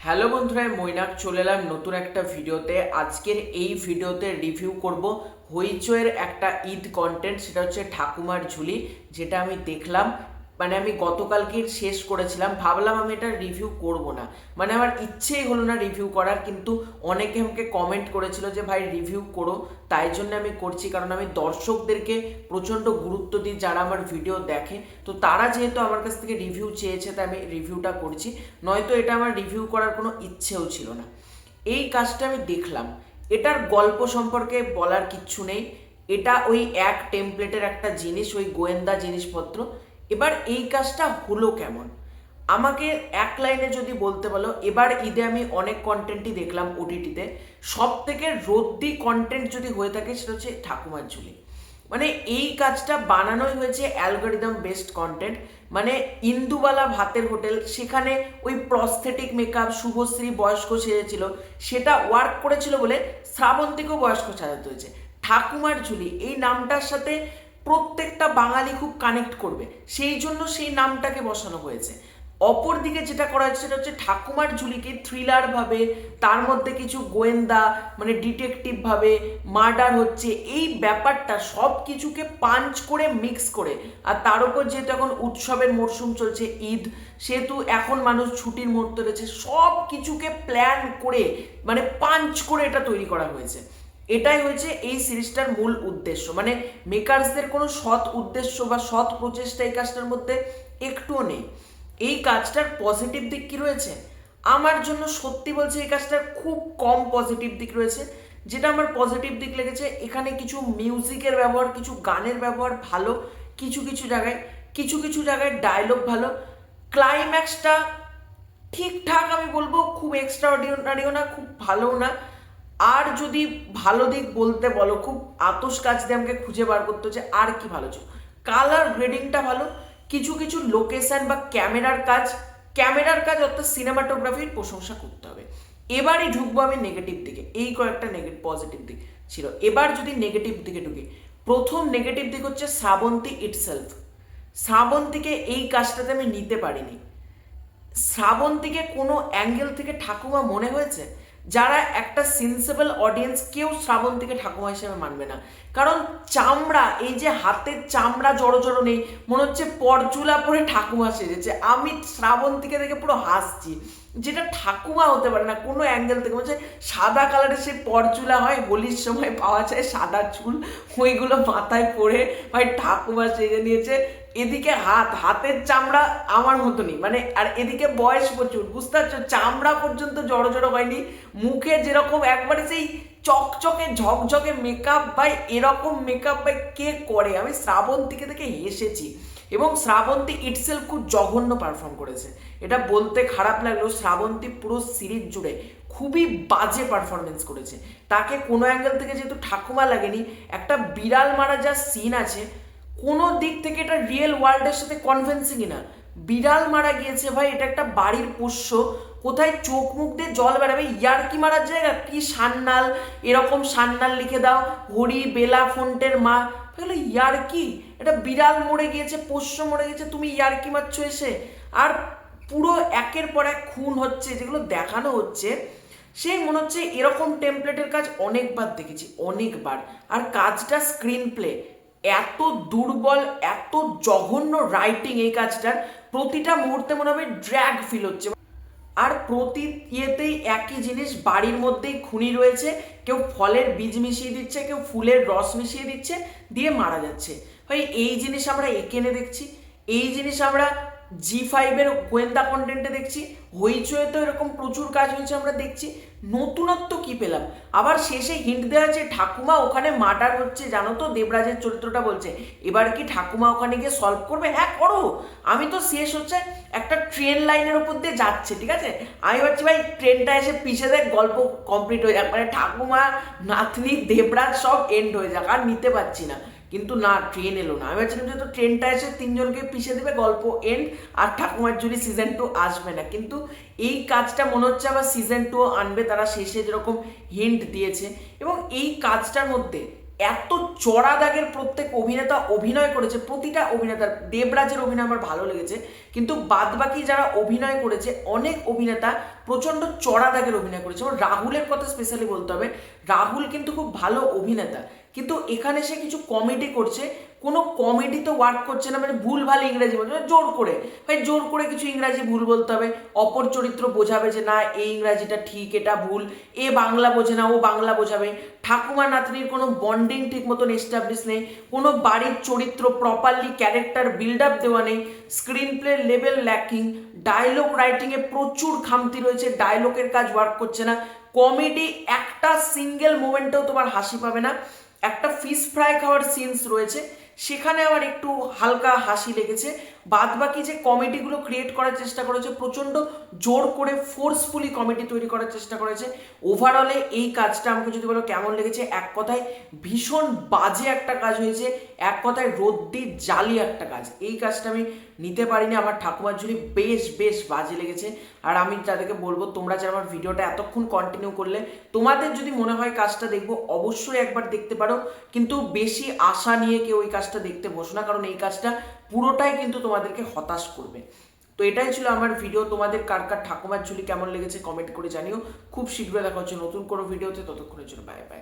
Hello বন্ধুরা, মৈনাক চলে এলাম নতুন একটা ভিডিওতে। আজকের এই ভিডিওতে রিভিউ করব হইচইয়ের একটা ঈদ কন্টেন্ট, সেটা হচ্ছে ঠাকুমার ঝুলি, যেটা আমি দেখলাম। আমি গতকালকে শেষ করেছিলাম, ভাবলাম আমি এটা রিভিউ করব না, আমার ইচ্ছেই হলো না রিভিউ করার, কিন্তু অনেকে আমাকে কমেন্ট করেছিল যে ভাই রিভিউ করো, তাই জন্য আমি করছি। কারণ আমি দর্শকদেরকে প্রচণ্ড গুরুত্ব দিই যারা আমার ভিডিও দেখে, তো তারা যেহেতু আমার কাছ থেকে রিভিউ চেয়েছে তাই আমি রিভিউটা করছি, নয়তো এটা আমার রিভিউ করার কোনো ইচ্ছেও ছিল না। এই কাজটা আমি দেখলাম, এটার গল্প সম্পর্কে বলার কিচ্ছু নেই। এটা ওই এক টেমপ্লেটের একটা জিনিস, ওই গোয়েন্দা জিনিসপত্র। এবার এই কাজটা হলো কেমন, আমাকে এক লাইনে যদি বলতে বলো, এবার ঈদে আমি অনেক কন্টেন্টই দেখলাম ওটিটিতে, সব থেকে রদ্দি কন্টেন্ট যদি হয়ে থাকে সেটা হচ্ছে ঠাকুমার ঝুলি। এই কাজটা বানানোই হয়েছে অ্যালগোরিদম বেসড কন্টেন্ট। ইন্দুবালা ভাতের হোটেল, সেখানে ওই প্রস্থেটিক মেকআপ, শুভশ্রী বয়স্ক সেজেছিল, সেটা ওয়ার্ক করেছিল বলে শ্রাবন্তীকেও বয়স্ক সাজাতে হয়েছে। ঠাকুমার ঝুলি এই নামটার সাথে প্রত্যেকটা বাঙালি খুব কানেক্ট করবে, সেই জন্য সেই নামটাকে বসানো হয়েছে। অপরদিকে যেটা করা হচ্ছে সেটা হচ্ছে ঠাকুমার ঝুলিকে থ্রিলার ভাবে, তার মধ্যে কিছু গোয়েন্দা ডিটেকটিভ ভাবে মার্ডার হচ্ছে, এই ব্যাপারটা সব কিছুকে পাঞ্চ করে মিক্স করে। আর তার উপর যেহেতু এখন উৎসবের মরশুম চলছে, ঈদ, সেহেতু এখন মানুষ ছুটির মুহূর্ত রয়েছে, সব কিছুকে প্ল্যান করে পাঞ্চ করে এটা তৈরি করা হয়েছে। এটাই হয়েছে এই সিরিজটার মূল উদ্দেশ্য। মেকার্সদের কোনো সৎ উদ্দেশ্য বা সৎ প্রচেষ্টা এই কাজটার মধ্যে একটুও নেই। এই কাজটার পজিটিভ দিক কি রয়েছে? আমার জন্য সত্যি বলছে এই কাজটার খুব কম পজিটিভ দিক রয়েছে। যেটা আমার পজিটিভ দিক লেগেছে, এখানে কিছু মিউজিকের ব্যবহার, কিছু গানের ব্যবহার ভালো, কিছু কিছু জায়গায় ডায়লগ ভালো, ক্লাইম্যাক্সটা ঠিকঠাক, আমি বলবো খুব এক্সট্রা অর্ডিনারিও না, খুব ভালোও না। আর যদি ভালো দিক বলতে বলো, খুব আতশ কাজ দিয়ে আমাকে খুঁজে বার করতে হচ্ছে আর কি ভালো ছিল। কালার গ্রেডিংটা ভালো, কিছু কিছু লোকেশন বা ক্যামেরার কাজ অর্থাৎ সিনেমাটোগ্রাফির প্রশংসা করতে হবে। এবারই ঢুকবো আমি নেগেটিভ দিকে, এই কয়েকটা পজিটিভ দিক ছিল। এবার যদি নেগেটিভ দিকে ঢুকি, প্রথম নেগেটিভ দিক হচ্ছে শ্রাবন্তী ইটসেলফ। শ্রাবন্তীকে এই কাজটাতে আমি নিতে পারিনি। শ্রাবন্তীকে কোনো অ্যাঙ্গেল থেকে ঠাকুমা মনে হয়েছে? যারা একটা সেন্সেবল অডিয়েন্স, কেউ শ্রাবন্তীকে ঠাকুমা হিসেবে মানবে না। কারণ চামড়া, এই যে হাতের চামড়া জড়ো জড়ো নেই, মনে হচ্ছে পরচুলা পরে ঠাকুমা সেজেছে। আমি শ্রাবন্তীকে দেখে পুরো হাসছি, যেটা ঠাকুমা হতে পারে না কোনো অ্যাঙ্গেল থেকে। বলছে সাদা কালারের সেই পরচুলা হয়, হোলির সময় পাওয়া যায় সাদা চুল, ওইগুলো মাথায় পরে ভাই ঠাকুমা সেজে নিয়েছে। এদিকে হাতের চামড়া আমার মতনই, আর এদিকে বয়স প্রচুর, বুঝতে পারছো, চামড়া পর্যন্ত জড়ো জড়ো হয়নি। মুখে যেরকম একবারে সেই চকচকে ঝকঝকে মেকআপ, ভাই এরকম মেকআপ ভাই কে করে? আমি শ্রাবন্তীকে দেখে হেসেছি। এবং শ্রাবন্তী ইটসেলফ খুব জঘন্য পারফর্ম করেছে, এটা বলতে খারাপ লাগলেও শ্রাবন্তী পুরো সিরিজ জুড়ে খুবই বাজে পারফরমেন্স করেছে। তাকে কোনো অ্যাঙ্গেল থেকে যেহেতু ঠাকুমা লাগেনি, একটা বিড়াল মারা যা সিন আছে, কোনো দিক থেকে এটা রিয়েল ওয়ার্ল্ডের সাথে কনভিন্সিংই না। বিড়াল মারা গিয়েছে ভাই, এটা একটা বাড়ির পোষ্য, কোথায় চোখ মুখ দিয়ে জল বেরাবে, ইয়ারকি মারার জায়গা কি সান্নাল, এরকম সান্নাল লিখে দাও, হরি বেলা ফোন্টের মা, তাহলে ইয়ারকি? এটা বিড়াল মরে গিয়েছে, পোষ্য মরে গেছে, তুমি ইয়ারকি মারছো এসে। আর পুরো একের পর এক খুন হচ্ছে, যেগুলো দেখানো হচ্ছে সে মনে হচ্ছে এরকম টেমপ্লেটের কাজ অনেকবার দেখেছি, অনেকবার। আর কাজটা স্ক্রিন প্লে এত দুর্বল, এত জঘন্য রাইটিং এই কাজটার, প্রতিটা মুহূর্তে মনে হবে ড্র্যাগ ফিল হচ্ছে। আর প্রতি ইয়েতেই একই জিনিস, বাড়ির মধ্যেই খুনি রয়েছে, কেউ ফলের বীজ মিশিয়ে দিচ্ছে, কেউ ফুলের রস মিশিয়ে দিচ্ছে, দিয়ে মারা যাচ্ছে। ভাই এই জিনিস আমরা এখানে দেখছি, এই জিনিস আমরা জি5-এর গোয়েন্দা কন্টেন্টে দেখছি, হইচইতে এরকম প্রচুর কাজ হয়েছে আমরা দেখছি। নতুনত্ব কি পেলাম? আবার শেষে হিন্ট দেওয়া আছে ঠাকুমা ওখানে মার্ডার হচ্ছে, জানো তো, দেবরাজের চরিত্রটা বলছে এবার কি ঠাকুমা ওখানে গিয়ে সলভ করবে? হ্যাঁ করো। আমি তো শেষ হচ্ছে একটা ট্রেন লাইনের উপর দিয়ে যাচ্ছে, ঠিক আছে, আমি ভাবছি ভাই ট্রেনটা এসে পিছে দেখ, গল্প কমপ্লিট হয়ে যাক, ঠাকুমা, নাতনি, দেবরাজ সব এন্ড হয়ে যাক, আর নিতে পারছি না। কিন্তু না, ট্রেন এলো না। আমি ভাবছিলাম যে তো ট্রেনটা এসে তিনজনকে পিছিয়ে দেবে, গল্প এন্ড, আর ঠাকুমার ঝুলি সিজন 2 আসবে না। কিন্তু এই কাজটা মনে হচ্ছে আবার সিজন 2 আনবে তারা, শেষে যেরকম হিন্ট দিয়েছে। এবং এই কাজটার মধ্যে এত চড়া দাগের প্রত্যেক অভিনেতা অভিনয় করেছে, প্রতিটা অভিনেতার, দেবরাজের অভিনয় আমার ভালো লেগেছে, কিন্তু বাদবাকি যারা অভিনয় করেছে অনেক অভিনেতা প্রচণ্ড চড়া দাগের অভিনয় করেছে। এবং রাহুলের কথা স্পেশালি বলতে হবে, রাহুল কিন্তু খুব ভালো অভিনেতা, কিন্তু এখানে সে কিছু কমেডি করছে, কোনো কমেডি তো ওয়ার্ক করছে না, মানে ভুল ভাল ইংরেজি বলছে, মানে জোর করে, ভাই জোর করে কিছু ইংরাজি ভুল বলতে হবে, অপর চরিত্র বোঝাবে যে না এই ইংরাজিটা ঠিক এটা ভুল, এ বাংলা বোঝে না ও বাংলা বোঝাবে, ঠাকুমা নাতনির কোনো বন্ডিং ঠিক মতন এস্টাবলিশ নেই, কোনো বাড়ির চরিত্র প্রপারলি ক্যারেক্টার বিল্ড আপ দেওয়া নেই, screen play level lacking, dialogue রাইটিংয়ে প্রচুর খামতি রয়েছে, ডায়লগের কাজ ওয়ার্ক করছে না, কমেডি একটা সিঙ্গেল মোমেন্টেও তোমার হাসি পাবে না। একটা ফিশ ফ্রাই খাওয়ার সিনস রয়েছে, সেখানে আমার একটু হালকা হাসি লেগেছে। বাদ বাকি যে কমেডিগুলো ক্রিয়েট করার চেষ্টা করেছে, প্রচণ্ড জোর করে ফোর্সফুলি কমেডি তৈরি করার চেষ্টা করেছে। ওভারঅলে এই কাজটা আমাকে যদি বলো কেমন লেগেছে, এক কথায় ভীষণ বাজে একটা কাজ হয়েছে, এক কথায় রদ্দি জালি একটা কাজ। এই কাজটা আমি নিতে পারিনি, আমার ঠাকুমার ঝুলি বেশ বেশ বাজে লেগেছে। আর আমি তাদেরকে বলবো, তোমরা যারা আমার ভিডিওটা এতক্ষণ কন্টিনিউ করলে, তোমাদের যদি মনে হয় কাজটা দেখবো, অবশ্যই একবার দেখতে পারো, কিন্তু বেশি আশা নিয়ে কেউ এই কাজটা দেখতে বসো না, কারণ এই কাজটা পুরোটাই কিন্তু তোমাদেরকে হতাশ করবে। তো এটাই ছিল আমার ভিডিও। তোমাদের কার কার ঠাকুমার ঝুলি কেমন লেগেছে কমেন্ট করে জানিও। খুব শীঘ্রই দেখা হচ্ছে নতুন কোনো ভিডিওতে, ততক্ষণের জন্য বাই বাই।